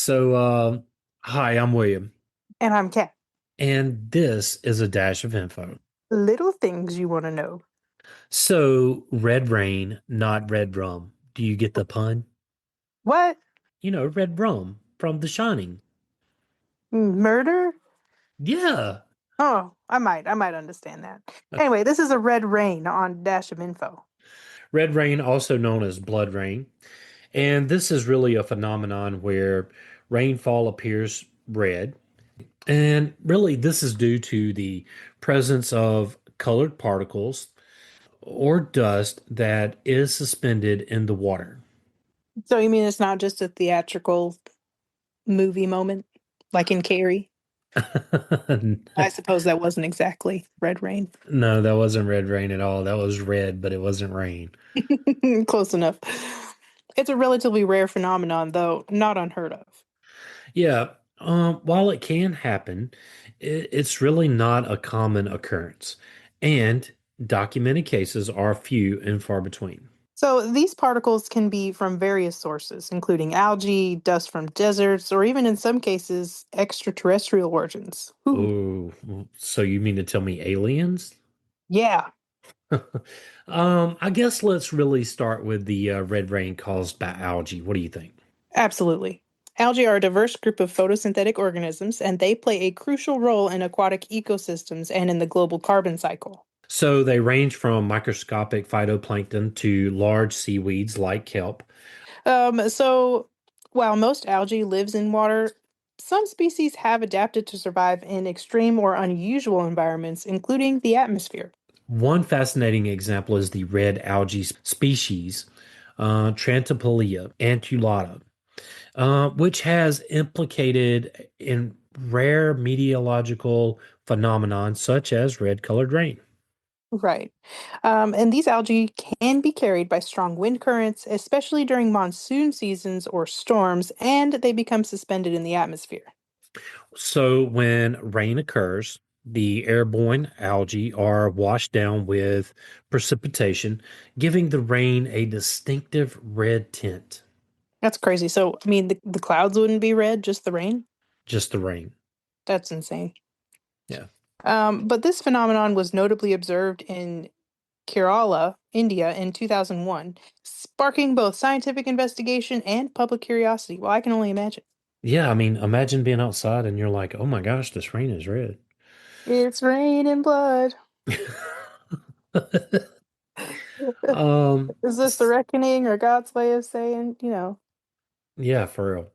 So, hi, I'm William, And I'm Kat. and this is a dash of info. Little things you want to know. So, red rain, not red rum. Do you get the pun? What? Red rum from The Shining. Murder? Yeah. Oh, I might understand that. Anyway, this is a red rain on Dash of Info. Red rain, also known as blood rain. And this is really a phenomenon where rainfall appears red. And really, this is due to the presence of colored particles or dust that is suspended in the water. So you mean it's not just a theatrical movie moment, like in Carrie? I suppose that wasn't exactly red rain. No, that wasn't red rain at all. That was red, but it wasn't rain. Close enough. It's a relatively rare phenomenon, though not unheard of. Yeah, while it can happen, it's really not a common occurrence, and documented cases are few and far between. So these particles can be from various sources, including algae, dust from deserts, or even in some cases, extraterrestrial origins. Ooh, Oh, so you mean to tell me aliens? yeah, I guess let's really start with the red rain caused by algae. What do you think? absolutely. Algae are a diverse group of photosynthetic organisms, and they play a crucial role in aquatic ecosystems and in the global carbon cycle. So they range from microscopic phytoplankton to large seaweeds like kelp. So while most algae lives in water, some species have adapted to survive in extreme or unusual environments, including the atmosphere. One fascinating example is the red algae species, Trantipolia antulata, which has implicated in rare meteorological phenomenon such as red-colored rain. Right. And these algae can be carried by strong wind currents, especially during monsoon seasons or storms, and they become suspended in the atmosphere. So when rain occurs, the airborne algae are washed down with precipitation, giving the rain a distinctive red tint. That's crazy. So, I mean, the clouds wouldn't be red, just the rain? Just the rain. That's insane. Yeah. But this phenomenon was notably observed in Kerala, India in 2001, sparking both scientific investigation and public curiosity. Well, I can only imagine. Yeah, I mean, imagine being outside and you're like, oh my gosh, this rain is red. It's rain and blood. Um, Is this the s- reckoning or God's way of saying? yeah, for real.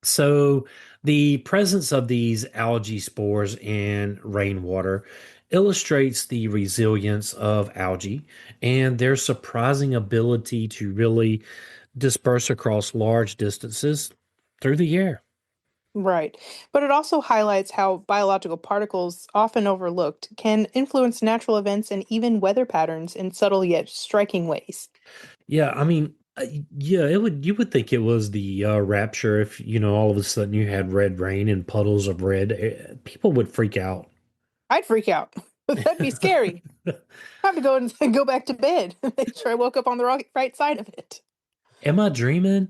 So the presence of these algae spores in rainwater illustrates the resilience of algae and their surprising ability to really disperse across large distances through the air. Right. But it also highlights how biological particles, often overlooked, can influence natural events and even weather patterns in subtle yet striking ways. Yeah, I mean, yeah, it would you would think it was the rapture if, all of a sudden you had red rain and puddles of red. People would freak out. I'd freak out. That'd be scary. I have to go and go back to bed. Make sure I woke up on the right side of it. Am I dreaming?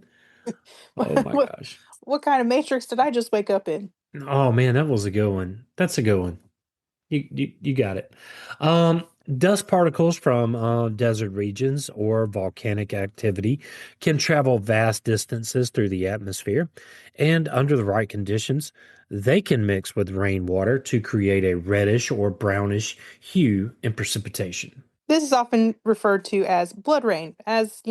Oh my what, gosh. what kind of matrix did I just wake up in? Oh man, that was a good one. That's a good one. You got it. Um, Dust particles from desert regions or volcanic activity can travel vast distances through the atmosphere, and under the right conditions, they can mix with rainwater to create a reddish or brownish hue in precipitation. This is often referred to as blood rain, as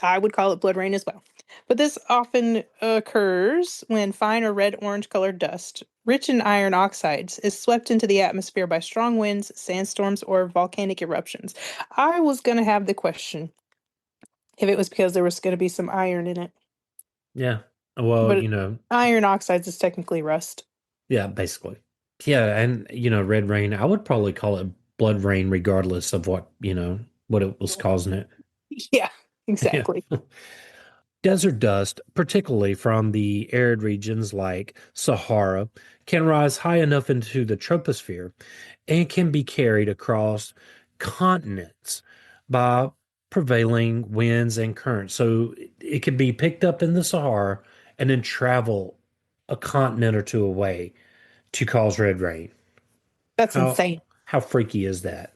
I would call it blood rain as well. But this often occurs when fine or red orange colored dust, rich in iron oxides, is swept into the atmosphere by strong winds, sandstorms, or volcanic eruptions. I was going to have the question if it was because there was going to be some iron in it, Yeah. Well, but iron oxides is technically rust. yeah, basically. Yeah, and red rain, I would probably call it blood rain regardless of what it was causing it. Yeah, Yeah. exactly. Desert dust, particularly from the arid regions like Sahara, can rise high enough into the troposphere and can be carried across continents by prevailing winds and currents. So it can be picked up in the Sahara and then travel a continent or two away to cause red rain. That's How insane. how freaky is that?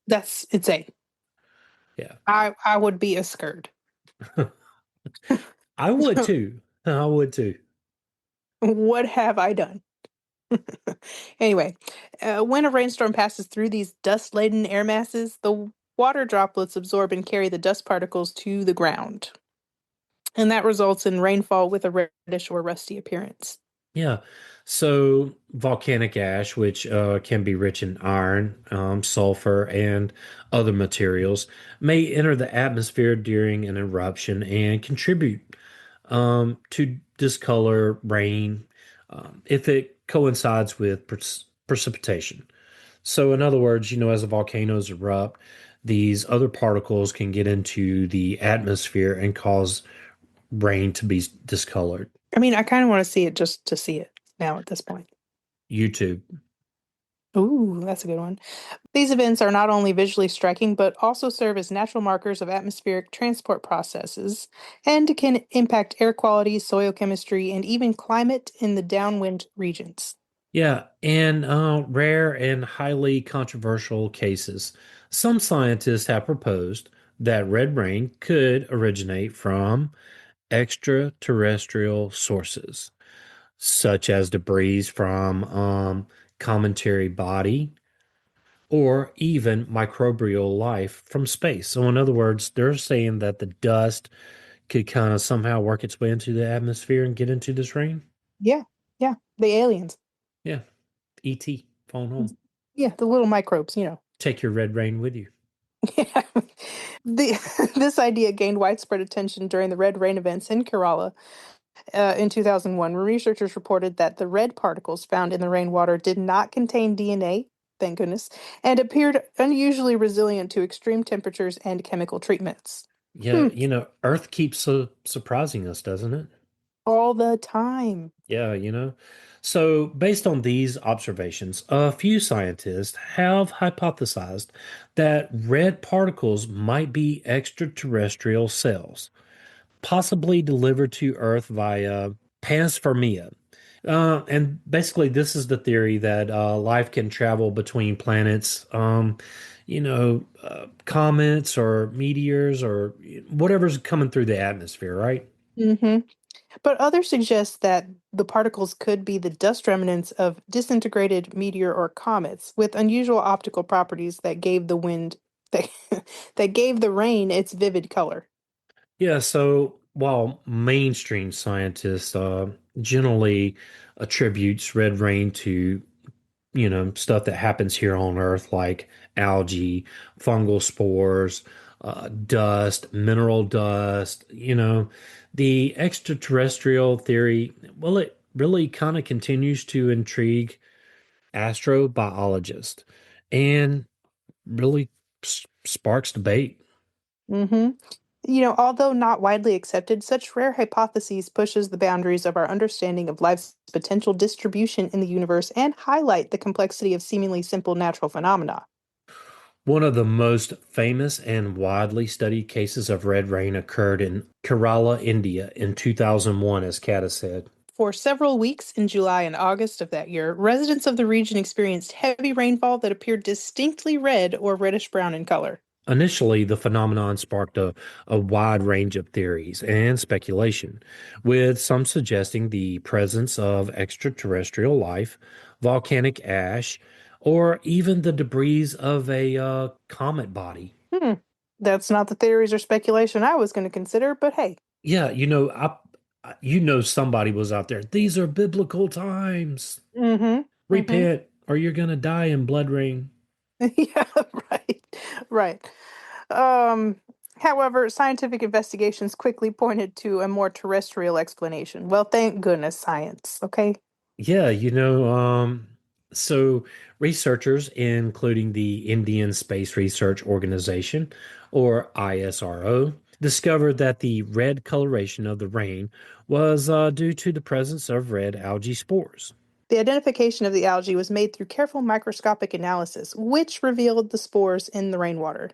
That's insane. Yeah. I would be a scared. I would too. I would too. What have I done? Anyway, when a rainstorm passes through these dust-laden air masses, the water droplets absorb and carry the dust particles to the ground. And that results in rainfall with a reddish or rusty appearance. Yeah. So volcanic ash, which can be rich in iron, sulfur, and other materials, may enter the atmosphere during an eruption and contribute to discolor rain if it coincides with precipitation. So, in other words, as the volcanoes erupt, these other particles can get into the atmosphere and cause rain to be discolored. I mean, I kind of want to see it just to see it now at this point. YouTube. Ooh, that's a good one. These events are not only visually striking, but also serve as natural markers of atmospheric transport processes and can impact air quality, soil chemistry, and even climate in the downwind regions. Yeah, and rare and highly controversial cases. Some scientists have proposed that red rain could originate from extraterrestrial sources, such as debris from cometary body or even microbial life from space. So, in other words, they're saying that the dust could kind of somehow work its way into the atmosphere and get into this rain. Yeah, yeah, the aliens. Yeah, ET, phone home. Yeah, the little microbes. Take your red rain with you. Yeah. This idea gained widespread attention during the red rain events in Kerala in 2001, when researchers reported that the red particles found in the rainwater did not contain DNA, thank goodness, and appeared unusually resilient to extreme temperatures and chemical treatments. Yeah, Hmm. Earth keeps surprising us, doesn't it? All the time. Yeah. So, based on these observations, a few scientists have hypothesized that red particles might be extraterrestrial cells, possibly delivered to Earth via panspermia. And basically, this is the theory that life can travel between planets, comets or meteors or whatever's coming through the atmosphere, right? Hmm. But others suggest that the particles could be the dust remnants of disintegrated meteor or comets with unusual optical properties that gave the wind that, that gave the rain its vivid color. Yeah, so while mainstream scientists generally attributes red rain to stuff that happens here on Earth, like algae, fungal spores, dust, mineral dust. The extraterrestrial theory, well, it really kind of continues to intrigue astrobiologists and really sparks debate. Hmm. Although not widely accepted, such rare hypotheses pushes the boundaries of our understanding of life's potential distribution in the universe and highlight the complexity of seemingly simple natural phenomena. One of the most famous and widely studied cases of red rain occurred in Kerala, India in 2001, as Kat has said. For several weeks in July and August of that year, residents of the region experienced heavy rainfall that appeared distinctly red or reddish brown in color. Initially, the phenomenon sparked a wide range of theories and speculation, with some suggesting the presence of extraterrestrial life, volcanic ash, or even the debris of a comet body. Hmm. That's not the theories or speculation I was going to consider, but hey. Yeah, somebody was out there. These are biblical times. Mm-hmm. Mm-hmm. Repent, or you're gonna die in blood rain. Yeah, right. Right. Um, However, scientific investigations quickly pointed to a more terrestrial explanation. Well, thank goodness, science, okay? Yeah, so researchers, including the Indian Space Research Organization, or ISRO, discovered that the red coloration of the rain was due to the presence of red algae spores. The identification of the algae was made through careful microscopic analysis, which revealed the spores in the rainwater.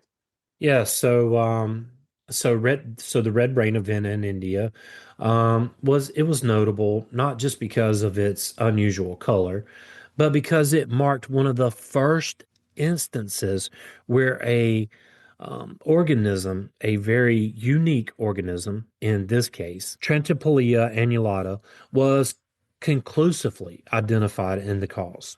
Yeah, so So the red rain event in India was notable not just because of its unusual color, but because it marked one of the first instances where a organism, a very unique organism, in this case, Trentophilia annulata, was conclusively identified in the cause.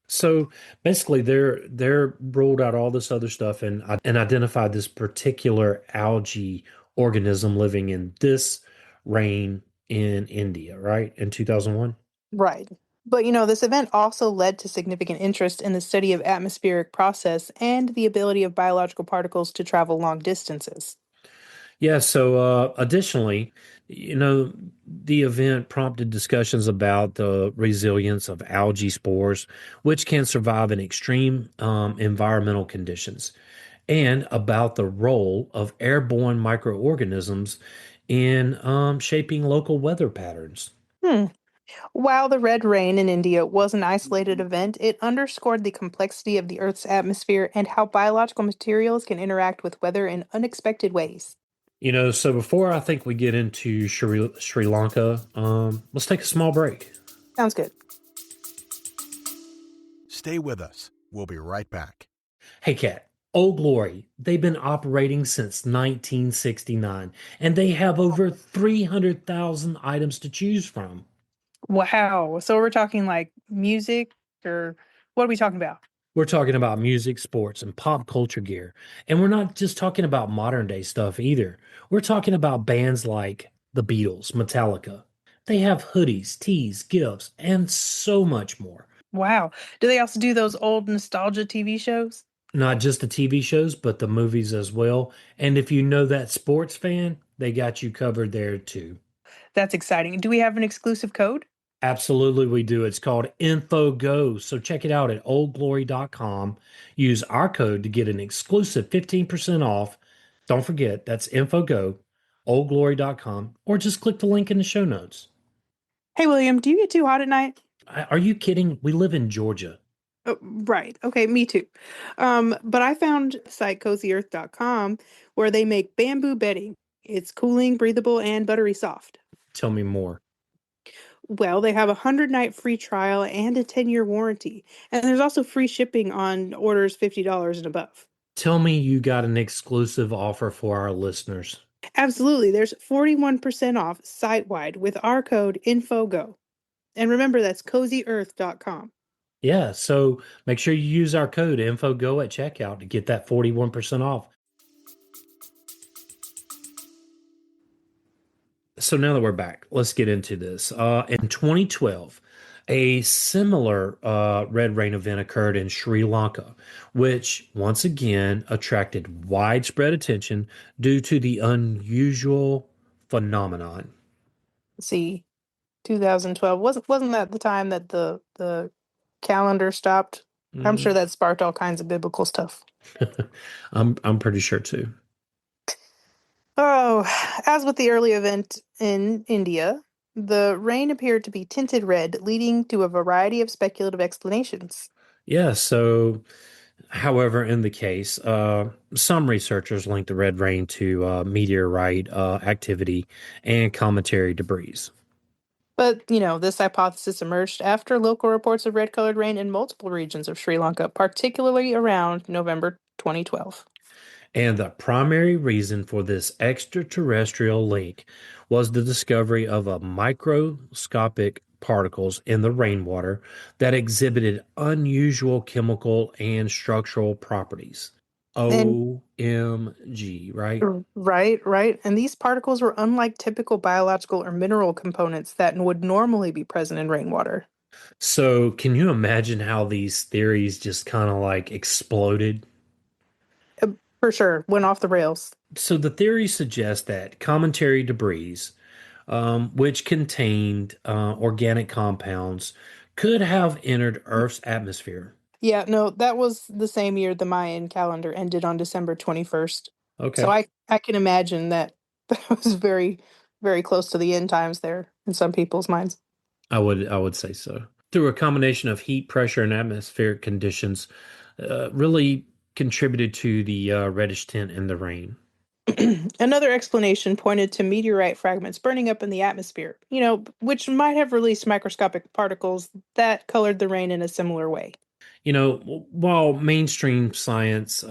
So basically, they're ruled out all this other stuff and identified this particular algae organism living in this rain in India, right? In 2001. Right. But this event also led to significant interest in the study of atmospheric process and the ability of biological particles to travel long distances. Yeah, so additionally, the event prompted discussions about the resilience of algae spores, which can survive in extreme environmental conditions, and about the role of airborne microorganisms in shaping local weather patterns. Hmm. While the red rain in India was an isolated event, it underscored the complexity of the Earth's atmosphere and how biological materials can interact with weather in unexpected ways. So before I think we get into Sri Lanka, let's take a small break. Sounds good. Stay with us. We'll be right back. Hey, Kat, Old Glory, they've been operating since 1969, and they have over 300,000 items to choose from. Wow. So we're talking like music or what are we talking about? We're talking about music, sports, and pop culture gear. And we're not just talking about modern day stuff either. We're talking about bands like the Beatles, Metallica. They have hoodies, tees, gifts, and so much more. Wow. Do they also do those old nostalgia TV shows? Not just the TV shows, but the movies as well. And if you know that sports fan, they got you covered there too. That's exciting. Do we have an exclusive code? Absolutely, we do. It's called InfoGo. So check it out at oldglory.com. Use our code to get an exclusive 15% off. Don't forget, that's InfoGo, oldglory.com, or just click the link in the show notes. Hey, William, do you get too hot at night? Are you kidding? We live in Georgia. Oh, right. Okay, me too. But I found the site cozyearth.com where they make bamboo bedding. It's cooling, breathable, and buttery soft. Tell me more. Well, they have a 100-night free trial and a 10-year warranty. And there's also free shipping on orders $50 and above. Tell me you got an exclusive offer for our listeners. Absolutely. There's 41% off site-wide with our code INFOGO. And remember, that's cozyearth.com. Yeah, so make sure you use our code InfoGo at checkout to get that 41% off. So now that we're back, let's get into this. In 2012, a similar red rain event occurred in Sri Lanka, which once again attracted widespread attention due to the unusual phenomenon. See, 2012 wasn't that the time that the calendar stopped? I'm sure Mm, that sparked all kinds of biblical stuff. I'm pretty sure too. Oh, as with the early event in India, the rain appeared to be tinted red, leading to a variety of speculative explanations. Yeah, so however, in the case, some researchers link the red rain to meteorite activity and cometary debris. But, this hypothesis emerged after local reports of red-colored rain in multiple regions of Sri Lanka, particularly around November 2012. And the primary reason for this extraterrestrial link was the discovery of a microscopic particles in the rainwater that exhibited unusual chemical and structural properties. And OMG, right? right, right. And these particles were unlike typical biological or mineral components that would normally be present in rainwater. So, can you imagine how these theories just kind of like exploded? Uh, For sure, went off the rails. So, the theory suggests that cometary debris, which contained organic compounds, could have entered Earth's atmosphere. Yeah, no, that was the same year the Mayan calendar ended on December 21st. So Okay, I can imagine that that was very, very close to the end times there in some people's minds. I would say so. Through a combination of heat, pressure, and atmospheric conditions, really contributed to the reddish tint in the rain. Another explanation pointed to meteorite fragments burning up in the atmosphere, which might have released microscopic particles that colored the rain in a similar way. While mainstream science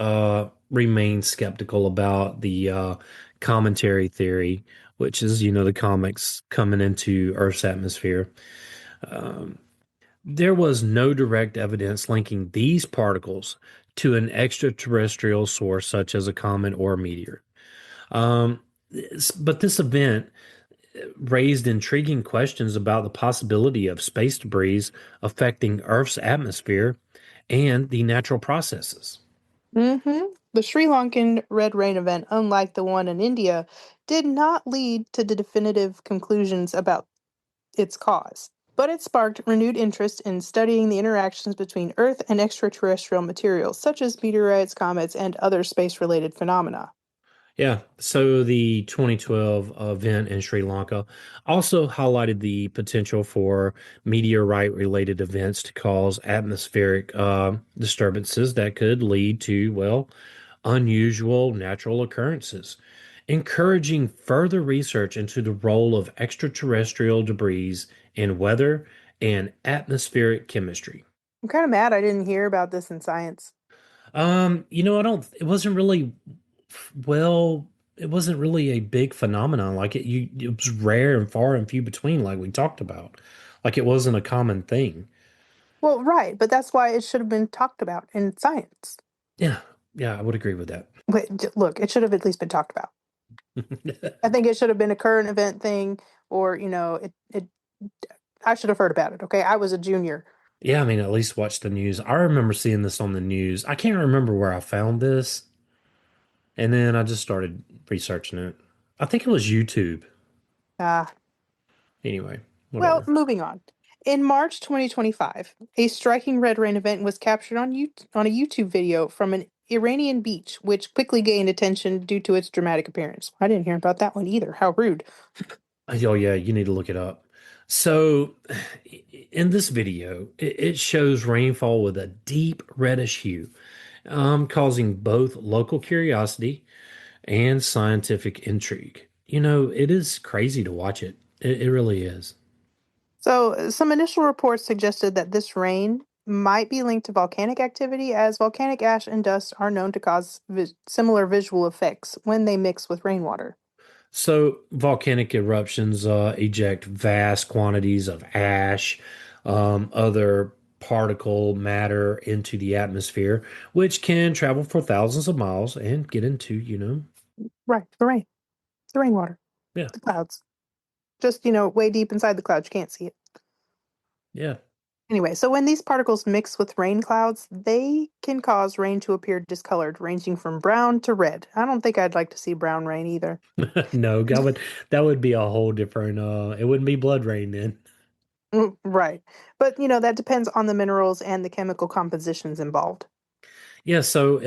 remains skeptical about the cometary theory, which is, the comets coming into Earth's atmosphere, um, there was no direct evidence linking these particles to an extraterrestrial source such as a comet or a meteor. Um, but this event raised intriguing questions about the possibility of space debris affecting Earth's atmosphere and the natural processes. hmm The Sri Lankan red rain event, unlike the one in India, did not lead to the definitive conclusions about its cause, but it sparked renewed interest in studying the interactions between Earth and extraterrestrial materials, such as meteorites, comets, and other space related phenomena. Yeah, so the 2012 event in Sri Lanka also highlighted the potential for meteorite-related events to cause atmospheric disturbances that could lead to, well, unusual natural occurrences, encouraging further research into the role of extraterrestrial debris in weather and atmospheric chemistry. I'm kind of mad I didn't hear about this in science. I don't, it wasn't really, well, it wasn't really a big phenomenon. It was rare and far and few between, like we talked about. Like it wasn't a common thing. Well, right, but that's why it should have been talked about in science. Yeah, yeah, I would agree with that. Look, it should have at least been talked about. I think it should have been a current event thing, or I should have heard about it. Okay, I was a junior. Yeah, I mean, at least watch the news. I remember seeing this on the news. I can't remember where I found this, and then I just started researching it. I think it was YouTube. Ah, Anyway, well, whatever. moving on. In March 2025, a striking red rain event was captured on a YouTube video from an Iranian beach, which quickly gained attention due to its dramatic appearance. I didn't hear about that one either. How rude. Oh yeah, you need to look it up. So, in this video, it shows rainfall with a deep reddish hue, causing both local curiosity and scientific intrigue. It is crazy to watch it. It really is. So, some initial reports suggested that this rain might be linked to volcanic activity, as volcanic ash and dust are known to cause similar visual effects when they mix with rainwater. So, volcanic eruptions eject vast quantities of ash, other particle matter into the atmosphere, which can travel for thousands of miles and get into, Right, the rainwater, yeah, the clouds. Just, way deep inside the clouds, you can't see it. yeah. Anyway, so when these particles mix with rain clouds, they can cause rain to appear discolored, ranging from brown to red. I don't think I'd like to see brown rain either. No, that would be a whole different it wouldn't be blood rain then. Right. But, that depends on the minerals and the chemical compositions involved. Yeah, so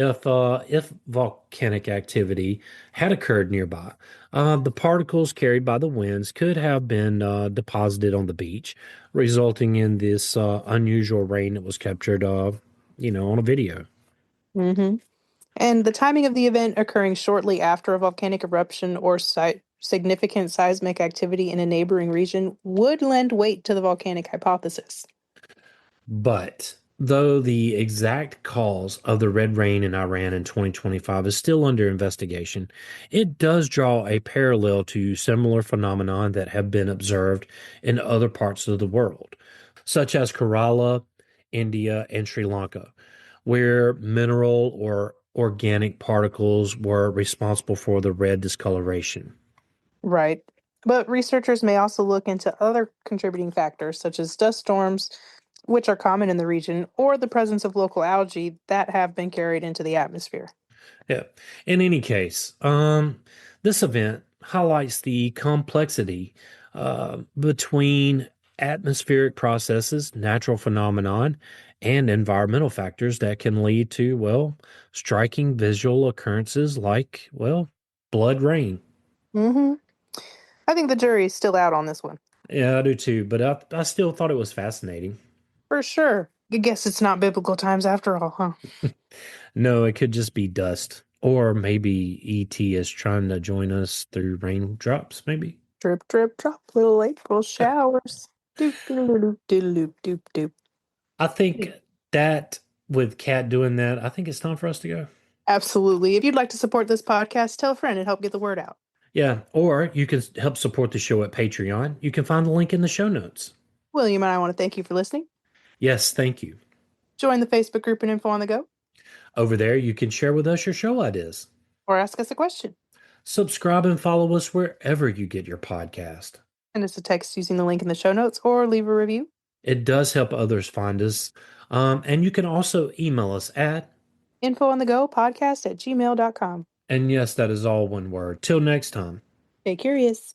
if volcanic activity had occurred nearby, the particles carried by the winds could have been deposited on the beach, resulting in this unusual rain that was captured on a video. hmm And the timing of the event occurring shortly after a volcanic eruption or significant seismic activity in a neighboring region would lend weight to the volcanic hypothesis. But though the exact cause of the red rain in Iran in 2025 is still under investigation, it does draw a parallel to similar phenomena that have been observed in other parts of the world, such as Kerala, India, and Sri Lanka, where mineral or organic particles were responsible for the red discoloration. Right. But researchers may also look into other contributing factors, such as dust storms, which are common in the region, or the presence of local algae that have been carried into the atmosphere. Yeah. In any case, this event highlights the complexity between atmospheric processes, natural phenomenon, and environmental factors that can lead to, well, striking visual occurrences like, well, blood rain. hmm I think the jury is still out on this one. Yeah, I do too, but I still thought it was fascinating. For sure. I guess it's not biblical times after all, huh? No, it could just be dust. Or maybe ET is trying to join us through raindrops, maybe. Drip, drip, drop, little April showers. Doop, doop, doop, doop, doop, doop. I think that with Kat doing that, I think it's time for us to go. Absolutely. If you'd like to support this podcast, tell a friend and help get the word out. Yeah, or you can help support the show at Patreon. You can find the link in the show notes. William and I want to thank you for listening. Yes, thank you. Join the Facebook group and Info on the Go, Over there, you can share with us your show ideas. or ask us a question. Subscribe and follow us wherever you get your podcast. Send us a text using the link in the show notes or leave a review. It does help others find us. And you can also email us at, infoonthegopodcast@gmail.com. and yes, that is all one word. Till next time. Stay curious.